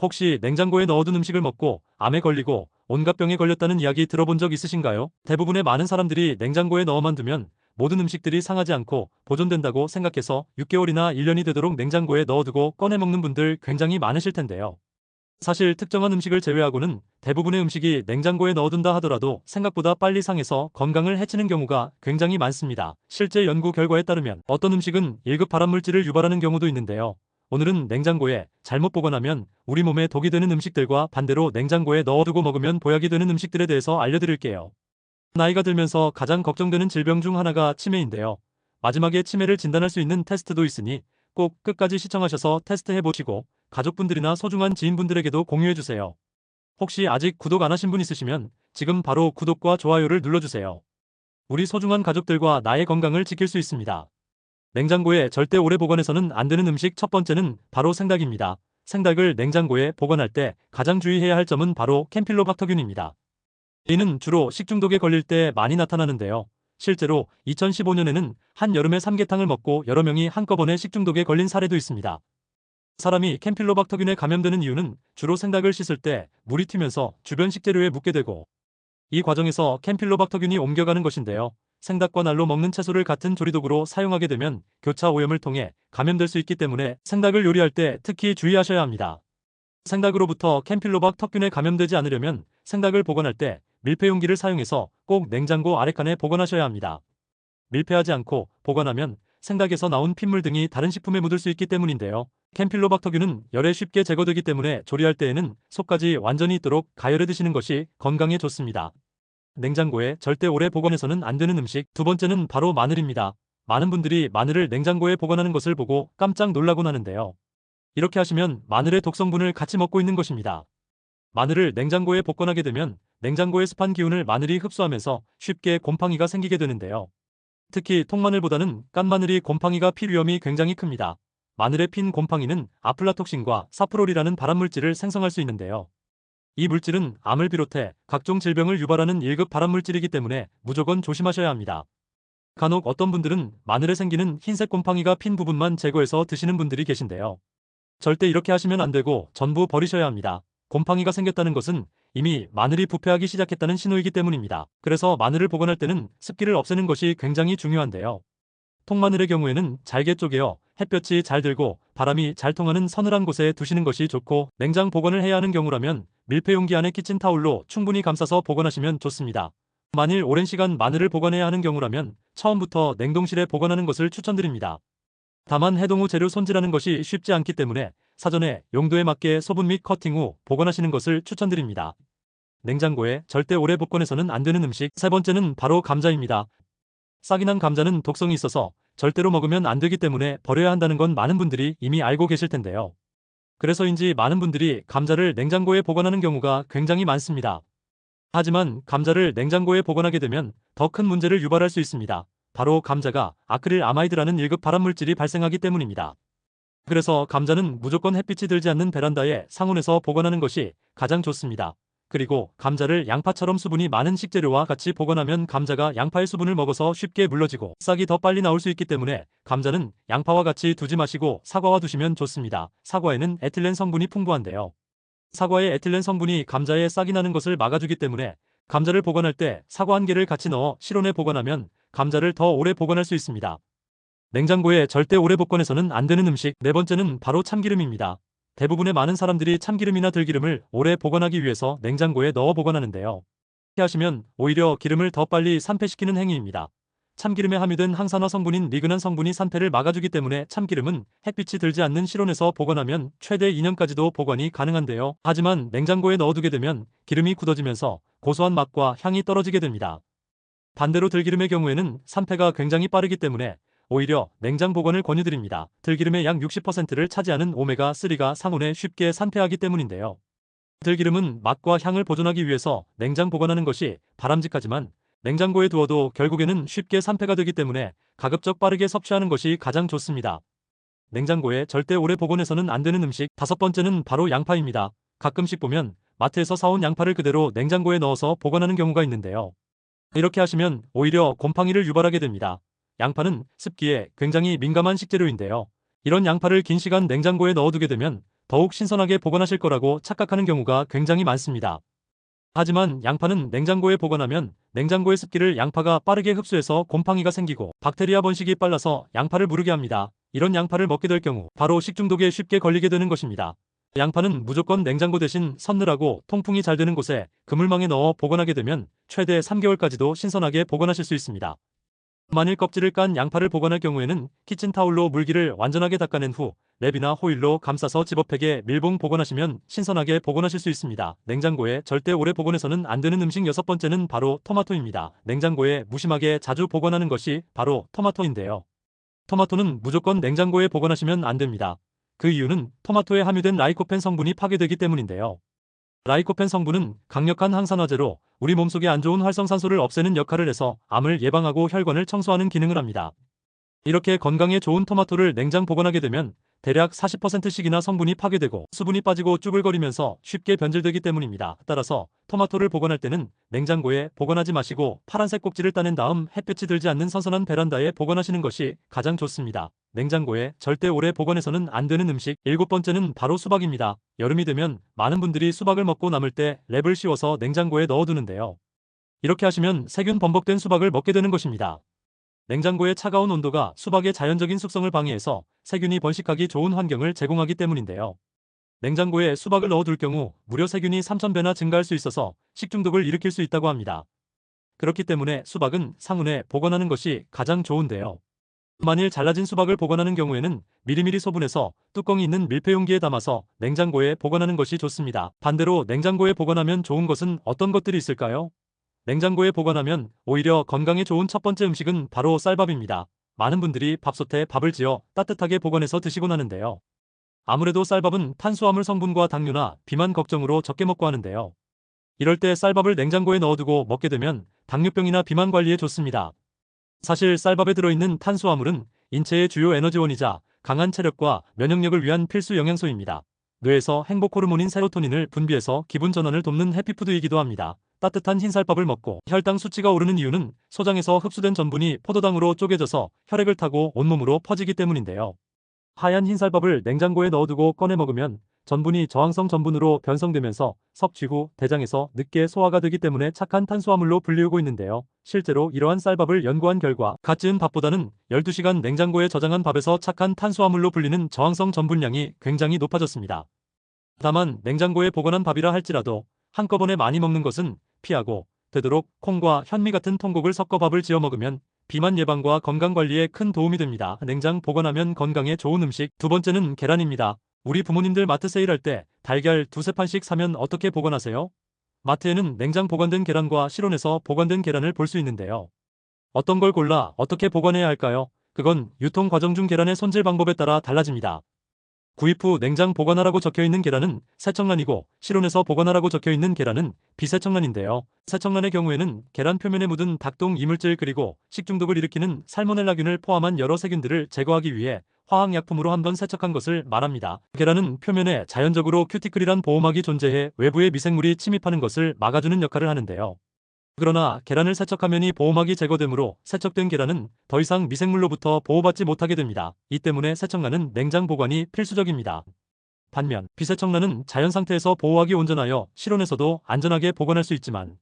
혹시 냉장고에 넣어둔 음식을 먹고 암에 걸리고 온갖 병에 걸렸다는 이야기 들어본 적 있으신가요? 대부분의 많은 사람들이 냉장고에 넣어만 두면 모든 음식들이 상하지 않고 보존된다고 생각해서 6개월이나 1년이 되도록 냉장고에 넣어두고 꺼내 먹는 분들 굉장히 많으실 텐데요. 사실 특정한 음식을 제외하고는 대부분의 음식이 냉장고에 넣어둔다 하더라도 생각보다 빨리 상해서 건강을 해치는 경우가 굉장히 많습니다. 실제 연구 결과에 따르면 어떤 음식은 1급 발암물질을 유발하는 경우도 있는데요. 오늘은 냉장고에 잘못 보관하면 우리 몸에 독이 되는 음식들과 반대로 냉장고에 넣어두고 먹으면 보약이 되는 음식들에 대해서 알려드릴게요. 나이가 들면서 가장 걱정되는 질병 중 하나가 치매인데요. 마지막에 치매를 진단할 수 있는 테스트도 있으니 꼭 끝까지 시청하셔서 테스트해보시고 가족분들이나 소중한 지인분들에게도 공유해주세요. 혹시 아직 구독 안 하신 분 있으시면 지금 바로 구독과 좋아요를 눌러주세요. 우리 소중한 가족들과 나의 건강을 지킬 수 있습니다. 냉장고에 절대 오래 보관해서는 안 되는 음식 첫 번째는 바로 생닭입니다. 생닭을 냉장고에 보관할 때 가장 주의해야 할 점은 바로 캠필로박터균입니다. 이는 주로 식중독에 걸릴 때 많이 나타나는데요. 실제로 2015년에는 한여름에 삼계탕을 먹고 여러 명이 한꺼번에 식중독에 걸린 사례도 있습니다. 사람이 캠필로박터균에 감염되는 이유는 주로 생닭을 씻을 때 물이 튀면서 주변 식재료에 묻게 되고 이 과정에서 캠필로박터균이 옮겨가는 것인데요. 생닭과 날로 먹는 채소를 같은 조리도구로 사용하게 되면 교차 오염을 통해 감염될 수 있기 때문에 생닭을 요리할 때 특히 주의하셔야 합니다. 생닭으로부터 캠필로박터균에 감염되지 않으려면 생닭을 보관할 때 밀폐 용기를 사용해서 꼭 냉장고 아래칸에 보관하셔야 합니다. 밀폐하지 않고 보관하면 생닭에서 나온 핏물 등이 다른 식품에 묻을 수 있기 때문인데요. 캠필로박터균은 열에 쉽게 제거되기 때문에 조리할 때에는 속까지 완전히 있도록 가열해 드시는 것이 건강에 좋습니다. 냉장고에 절대 오래 보관해서는 안 되는 음식 두 번째는 바로 마늘입니다. 많은 분들이 마늘을 냉장고에 보관하는 것을 보고 깜짝 놀라곤 하는데요. 이렇게 하시면 마늘의 독성분을 같이 먹고 있는 것입니다. 마늘을 냉장고에 복권하게 되면 냉장고의 습한 기운을 마늘이 흡수하면서 쉽게 곰팡이가 생기게 되는데요. 특히 통마늘보다는 깐마늘이 곰팡이가 필 위험이 굉장히 큽니다. 마늘에 핀 곰팡이는 아플라톡신과 사프롤이라는 발암물질을 생성할 수 있는데요. 이 물질은 암을 비롯해 각종 질병을 유발하는 1급 발암물질이기 때문에 무조건 조심하셔야 합니다. 간혹 어떤 분들은 마늘에 생기는 흰색 곰팡이가 핀 부분만 제거해서 드시는 분들이 계신데요. 절대 이렇게 하시면 안 되고 전부 버리셔야 합니다. 곰팡이가 생겼다는 것은 이미 마늘이 부패하기 시작했다는 신호이기 때문입니다. 그래서 마늘을 보관할 때는 습기를 없애는 것이 굉장히 중요한데요. 통마늘의 경우에는 잘게 쪼개어 햇볕이 잘 들고 바람이 잘 통하는 서늘한 곳에 두시는 것이 좋고 냉장 보관을 해야 하는 경우라면 밀폐용기 안에 키친타올로 충분히 감싸서 보관하시면 좋습니다. 만일 오랜 시간 마늘을 보관해야 하는 경우라면 처음부터 냉동실에 보관하는 것을 추천드립니다. 다만 해동 후 재료 손질하는 것이 쉽지 않기 때문에 사전에 용도에 맞게 소분 및 커팅 후 보관하시는 것을 추천드립니다. 냉장고에 절대 오래 보관해서는 안 되는 음식 세 번째는 바로 감자입니다. 싹이 난 감자는 독성이 있어서 절대로 먹으면 안 되기 때문에 버려야 한다는 건 많은 분들이 이미 알고 계실 텐데요. 그래서인지 많은 분들이 감자를 냉장고에 보관하는 경우가 굉장히 많습니다. 하지만 감자를 냉장고에 보관하게 되면 더 큰 문제를 유발할 수 있습니다. 바로 감자가 아크릴 아마이드라는 1급 발암물질이 발생하기 때문입니다. 그래서 감자는 무조건 햇빛이 들지 않는 베란다에 상온에서 보관하는 것이 가장 좋습니다. 그리고 감자를 양파처럼 수분이 많은 식재료와 같이 보관하면 감자가 양파의 수분을 먹어서 쉽게 물러지고 싹이 더 빨리 나올 수 있기 때문에 감자는 양파와 같이 두지 마시고 사과와 두시면 좋습니다. 사과에는 에틸렌 성분이 풍부한데요. 사과의 에틸렌 성분이 감자에 싹이 나는 것을 막아주기 때문에 감자를 보관할 때 사과 한 개를 같이 넣어 실온에 보관하면 감자를 더 오래 보관할 수 있습니다. 냉장고에 절대 오래 보관해서는 안 되는 음식 네 번째는 바로 참기름입니다. 대부분의 많은 사람들이 참기름이나 들기름을 오래 보관하기 위해서 냉장고에 넣어 보관하는데요. 이렇게 하시면 오히려 기름을 더 빨리 산패시키는 행위입니다. 참기름에 함유된 항산화 성분인 리그난 성분이 산패를 막아주기 때문에 참기름은 햇빛이 들지 않는 실온에서 보관하면 최대 2년까지도 보관이 가능한데요. 하지만 냉장고에 넣어두게 되면 기름이 굳어지면서 고소한 맛과 향이 떨어지게 됩니다. 반대로 들기름의 경우에는 산패가 굉장히 빠르기 때문에 오히려 냉장 보관을 권유드립니다. 들기름의 약 60%를 차지하는 오메가3가 상온에 쉽게 산패하기 때문인데요. 들기름은 맛과 향을 보존하기 위해서 냉장 보관하는 것이 바람직하지만 냉장고에 두어도 결국에는 쉽게 산패가 되기 때문에 가급적 빠르게 섭취하는 것이 가장 좋습니다. 냉장고에 절대 오래 보관해서는 안 되는 음식 다섯 번째는 바로 양파입니다. 가끔씩 보면 마트에서 사온 양파를 그대로 냉장고에 넣어서 보관하는 경우가 있는데요. 이렇게 하시면 오히려 곰팡이를 유발하게 됩니다. 양파는 습기에 굉장히 민감한 식재료인데요. 이런 양파를 긴 시간 냉장고에 넣어두게 되면 더욱 신선하게 보관하실 거라고 착각하는 경우가 굉장히 많습니다. 하지만 양파는 냉장고에 보관하면 냉장고의 습기를 양파가 빠르게 흡수해서 곰팡이가 생기고 박테리아 번식이 빨라서 양파를 무르게 합니다. 이런 양파를 먹게 될 경우 바로 식중독에 쉽게 걸리게 되는 것입니다. 양파는 무조건 냉장고 대신 서늘하고 통풍이 잘 되는 곳에 그물망에 넣어 보관하게 되면 최대 3개월까지도 신선하게 보관하실 수 있습니다. 만일 껍질을 깐 양파를 보관할 경우에는 키친타올로 물기를 완전하게 닦아낸 후 랩이나 호일로 감싸서 지퍼팩에 밀봉 보관하시면 신선하게 보관하실 수 있습니다. 냉장고에 절대 오래 보관해서는 안 되는 음식 6번째는 바로 토마토입니다. 냉장고에 무심하게 자주 보관하는 것이 바로 토마토인데요. 토마토는 무조건 냉장고에 보관하시면 안 됩니다. 그 이유는 토마토에 함유된 라이코펜 성분이 파괴되기 때문인데요. 라이코펜 성분은 강력한 항산화제로 우리 몸속에 안 좋은 활성산소를 없애는 역할을 해서 암을 예방하고 혈관을 청소하는 기능을 합니다. 이렇게 건강에 좋은 토마토를 냉장 보관하게 되면 대략 40%씩이나 성분이 파괴되고 수분이 빠지고 쭈글거리면서 쉽게 변질되기 때문입니다. 따라서 토마토를 보관할 때는 냉장고에 보관하지 마시고 파란색 꼭지를 따낸 다음 햇볕이 들지 않는 선선한 베란다에 보관하시는 것이 가장 좋습니다. 냉장고에 절대 오래 보관해서는 안 되는 음식 7번째는 바로 수박입니다. 여름이 되면 많은 분들이 수박을 먹고 남을 때 랩을 씌워서 냉장고에 넣어두는데요. 이렇게 하시면 세균 범벅된 수박을 먹게 되는 것입니다. 냉장고의 차가운 온도가 수박의 자연적인 숙성을 방해해서 세균이 번식하기 좋은 환경을 제공하기 때문인데요. 냉장고에 수박을 넣어둘 경우 무려 세균이 3000배나 증가할 수 있어서 식중독을 일으킬 수 있다고 합니다. 그렇기 때문에 수박은 상온에 보관하는 것이 가장 좋은데요. 만일 잘라진 수박을 보관하는 경우에는 미리미리 소분해서 뚜껑이 있는 밀폐용기에 담아서 냉장고에 보관하는 것이 좋습니다. 반대로 냉장고에 보관하면 좋은 것은 어떤 것들이 있을까요? 냉장고에 보관하면 오히려 건강에 좋은 첫 번째 음식은 바로 쌀밥입니다. 많은 분들이 밥솥에 밥을 지어 따뜻하게 보관해서 드시곤 하는데요. 아무래도 쌀밥은 탄수화물 성분과 당류나 비만 걱정으로 적게 먹고 하는데요. 이럴 때 쌀밥을 냉장고에 넣어두고 먹게 되면 당뇨병이나 비만 관리에 좋습니다. 사실 쌀밥에 들어있는 탄수화물은 인체의 주요 에너지원이자 강한 체력과 면역력을 위한 필수 영양소입니다. 뇌에서 행복 호르몬인 세로토닌을 분비해서 기분 전환을 돕는 해피푸드이기도 합니다. 따뜻한 흰쌀밥을 먹고 혈당 수치가 오르는 이유는 소장에서 흡수된 전분이 포도당으로 쪼개져서 혈액을 타고 온몸으로 퍼지기 때문인데요. 하얀 흰쌀밥을 냉장고에 넣어두고 꺼내 먹으면 전분이 저항성 전분으로 변성되면서 섭취 후 대장에서 늦게 소화가 되기 때문에 착한 탄수화물로 불리우고 있는데요. 실제로 이러한 쌀밥을 연구한 결과 갓 지은 밥보다는 12시간 냉장고에 저장한 밥에서 착한 탄수화물로 불리는 저항성 전분량이 굉장히 높아졌습니다. 다만 냉장고에 보관한 밥이라 할지라도 한꺼번에 많이 먹는 것은 피하고 되도록 콩과 현미 같은 통곡을 섞어 밥을 지어 먹으면 비만 예방과 건강관리에 큰 도움이 됩니다. 냉장 보관하면 건강에 좋은 음식 2번째는 계란입니다. 우리 부모님들 마트 세일할 때 달걀 두세 판씩 사면 어떻게 보관하세요? 마트에는 냉장 보관된 계란과 실온에서 보관된 계란을 볼 수 있는데요. 어떤 걸 골라 어떻게 보관해야 할까요? 그건 유통 과정 중 계란의 손질 방법에 따라 달라집니다. 구입 후 냉장 보관하라고 적혀있는 계란은 세척란이고 실온에서 보관하라고 적혀있는 계란은 비세척란인데요. 세척란의 경우에는 계란 표면에 묻은 닭똥 이물질 그리고 식중독을 일으키는 살모넬라균을 포함한 여러 세균들을 제거하기 위해 화학약품으로 한번 세척한 것을 말합니다. 계란은 표면에 자연적으로 큐티클이란 보호막이 존재해 외부의 미생물이 침입하는 것을 막아주는 역할을 하는데요. 그러나 계란을 세척하면이 보호막이 제거되므로 세척된 계란은 더 이상 미생물로부터 보호받지 못하게 됩니다. 이 때문에 세척란은 냉장 보관이 필수적입니다. 반면 비세척란은 자연 상태에서 보호하기 온전하여 실온에서도 안전하게 보관할 수 있지만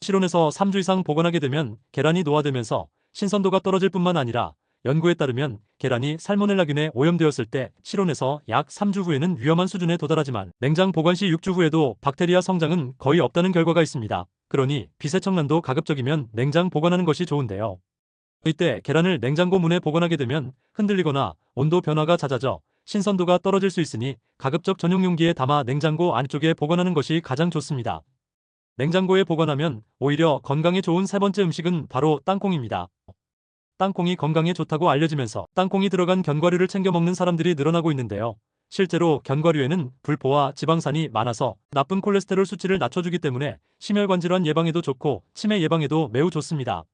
실온에서 3주 이상 보관하게 되면 계란이 노화되면서 신선도가 떨어질 뿐만 아니라 연구에 따르면 계란이 살모넬라균에 오염되었을 때 실온에서 약 3주 후에는 위험한 수준에 도달하지만 냉장 보관 시 6주 후에도 박테리아 성장은 거의 없다는 결과가 있습니다. 그러니 비세척란도 가급적이면 냉장 보관하는 것이 좋은데요. 이때 계란을 냉장고 문에 보관하게 되면 흔들리거나 온도 변화가 잦아져 신선도가 떨어질 수 있으니 가급적 전용 용기에 담아 냉장고 안쪽에 보관하는 것이 가장 좋습니다. 냉장고에 보관하면 오히려 건강에 좋은 세 번째 음식은 바로 땅콩입니다. 땅콩이 건강에 좋다고 알려지면서 땅콩이 들어간 견과류를 챙겨 먹는 사람들이 늘어나고 있는데요. 실제로 견과류에는 불포와 지방산이 많아서 나쁜 콜레스테롤 수치를 낮춰주기 때문에 심혈관 질환 예방에도 좋고 치매 예방에도 매우 좋습니다.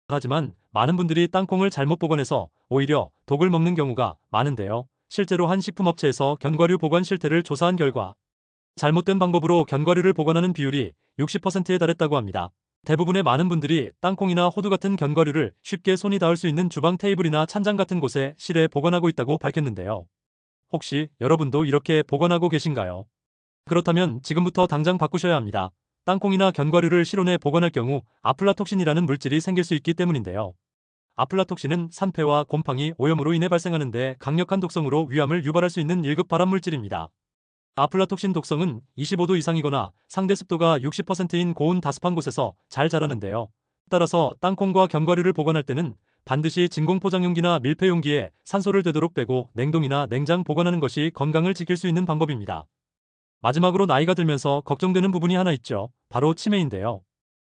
하지만 많은 분들이 땅콩을 잘못 보관해서 오히려 독을 먹는 경우가 많은데요. 실제로 한 식품업체에서 견과류 보관 실태를 조사한 결과 잘못된 방법으로 견과류를 보관하는 비율이 60%에 달했다고 합니다. 대부분의 많은 분들이 땅콩이나 호두 같은 견과류를 쉽게 손이 닿을 수 있는 주방 테이블이나 찬장 같은 곳에 실에 보관하고 있다고 밝혔는데요. 혹시 여러분도 이렇게 보관하고 계신가요? 그렇다면 지금부터 당장 바꾸셔야 합니다. 땅콩이나 견과류를 실온에 보관할 경우 아플라톡신이라는 물질이 생길 수 있기 때문인데요. 아플라톡신은 산패와 곰팡이, 오염으로 인해 발생하는데 강력한 독성으로 위암을 유발할 수 있는 1급 발암물질입니다. 아플라톡신 독성은 25도 이상이거나 상대 습도가 60%인 고온 다습한 곳에서 잘 자라는데요. 따라서 땅콩과 견과류를 보관할 때는 반드시 진공 포장용기나 밀폐용기에 산소를 되도록 빼고 냉동이나 냉장 보관하는 것이 건강을 지킬 수 있는 방법입니다. 마지막으로 나이가 들면서 걱정되는 부분이 하나 있죠. 바로 치매인데요.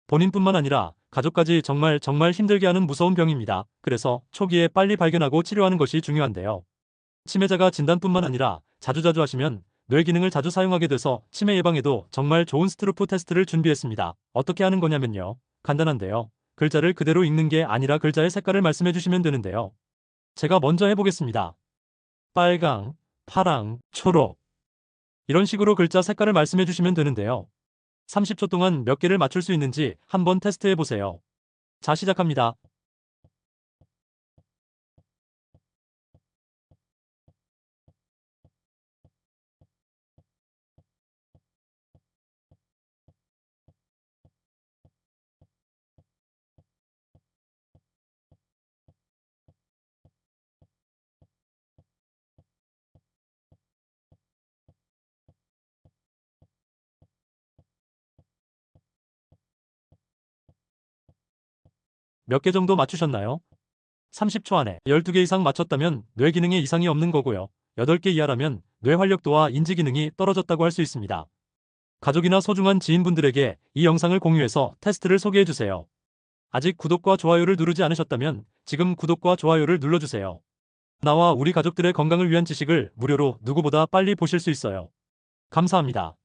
본인뿐만 아니라 가족까지 정말 힘들게 하는 무서운 병입니다. 그래서 초기에 빨리 발견하고 치료하는 것이 중요한데요. 치매자가 진단뿐만 아니라 자주자주 하시면 뇌 기능을 자주 사용하게 돼서 치매 예방에도 정말 좋은 스트루프 테스트를 준비했습니다. 어떻게 하는 거냐면요. 간단한데요. 글자를 그대로 읽는 게 아니라 글자의 색깔을 말씀해 주시면 되는데요. 제가 먼저 해보겠습니다. 빨강, 파랑, 초록. 이런 식으로 글자 색깔을 말씀해 주시면 되는데요. 30초 동안 몇 개를 맞출 수 있는지 한번 테스트해 보세요. 자, 시작합니다. 몇 개 정도 맞추셨나요? 30초 안에 12개 이상 맞췄다면 뇌 기능에 이상이 없는 거고요. 8개 이하라면 뇌 활력도와 인지 기능이 떨어졌다고 할 수 있습니다. 가족이나 소중한 지인분들에게 이 영상을 공유해서 테스트를 소개해 주세요. 아직 구독과 좋아요를 누르지 않으셨다면 지금 구독과 좋아요를 눌러주세요. 나와 우리 가족들의 건강을 위한 지식을 무료로 누구보다 빨리 보실 수 있어요. 감사합니다.